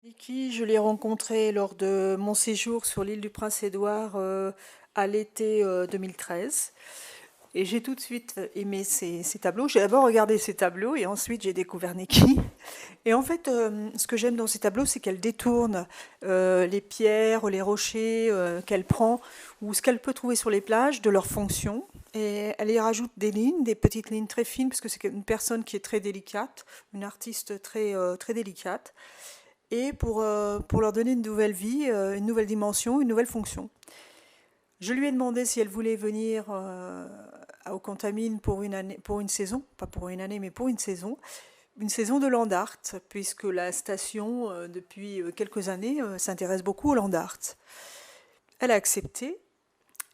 Niki, je l'ai rencontré lors de mon séjour sur l'île du Prince-Édouard à l'été 2013. Et j'ai tout de suite aimé ses tableaux. J'ai d'abord regardé ses tableaux et ensuite j'ai découvert Niki. Et en fait, ce que j'aime dans ces tableaux, c'est qu'elle détourne les pierres, les rochers qu'elle prend ou ce qu'elle peut trouver sur les plages de leur fonction. Et elle y rajoute des lignes, des petites lignes très fines, parce que c'est une personne qui est très délicate, une artiste très délicate et pour leur donner une nouvelle vie, une nouvelle dimension, une nouvelle fonction. Je lui ai demandé si elle voulait venir au Contamine pour une année, pour une saison, pas pour une année, mais pour une saison de land art, puisque la station, depuis quelques années, s'intéresse beaucoup au land art. Elle a accepté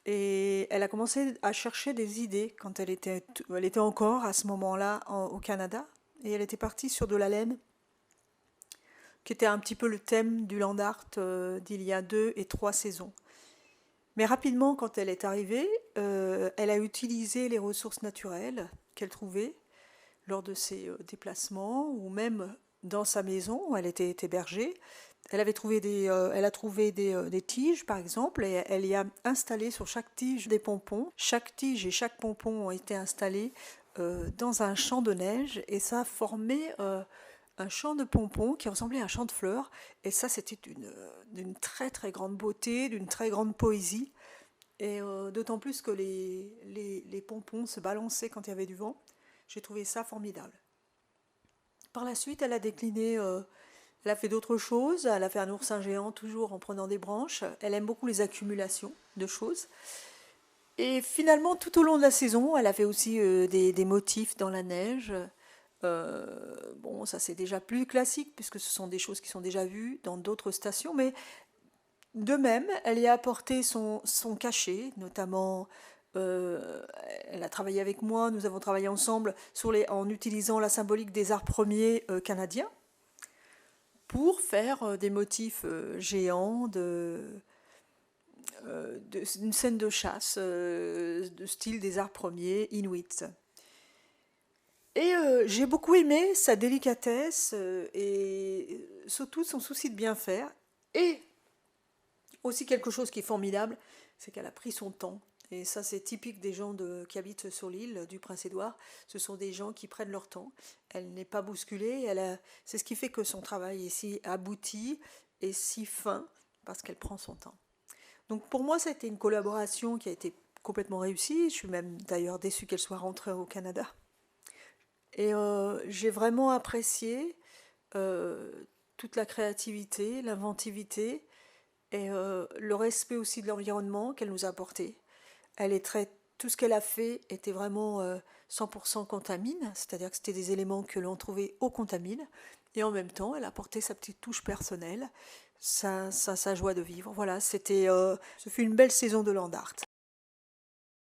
et elle a commencé à chercher des idées quand elle était encore à ce moment-là au Canada, et elle était partie sur de la laine qui était un petit peu le thème du land art d'il y a 2 et 3 saisons. Mais rapidement, quand elle est arrivée, elle a utilisé les ressources naturelles qu'elle trouvait lors de ses déplacements ou même dans sa maison où elle était hébergée. Elle a trouvé des tiges, par exemple, et elle y a installé sur chaque tige des pompons. Chaque tige et chaque pompon ont été installés dans un champ de neige, et ça a formé un champ de pompons qui ressemblait à un champ de fleurs. Et ça, c'était d'une très très grande beauté, d'une très grande poésie. Et d'autant plus que les pompons se balançaient quand il y avait du vent. J'ai trouvé ça formidable. Par la suite, elle a décliné, elle a fait d'autres choses. Elle a fait un oursin géant toujours en prenant des branches. Elle aime beaucoup les accumulations de choses. Et finalement, tout au long de la saison, elle a fait aussi des motifs dans la neige. Bon, ça c'est déjà plus classique puisque ce sont des choses qui sont déjà vues dans d'autres stations, mais de même, elle y a apporté son cachet, notamment elle a travaillé avec moi, nous avons travaillé ensemble en utilisant la symbolique des arts premiers canadiens pour faire des motifs géants d'une scène de chasse de style des arts premiers inuits. Et j'ai beaucoup aimé sa délicatesse et surtout son souci de bien faire. Et aussi quelque chose qui est formidable, c'est qu'elle a pris son temps. Et ça, c'est typique des gens qui habitent sur l'île du Prince-Édouard. Ce sont des gens qui prennent leur temps. Elle n'est pas bousculée. C'est ce qui fait que son travail est si abouti et si fin, parce qu'elle prend son temps. Donc pour moi, ça a été une collaboration qui a été complètement réussie. Je suis même d'ailleurs déçue qu'elle soit rentrée au Canada. Et j'ai vraiment apprécié euh, toute la créativité, l'inventivité et le respect aussi de l'environnement qu'elle nous a apporté. Elle est très, tout ce qu'elle a fait était vraiment 100% contamine, c'est-à-dire que c'était des éléments que l'on trouvait au contamine, et en même temps, elle a apporté sa petite touche personnelle, sa joie de vivre. Voilà, ce fut une belle saison de land art.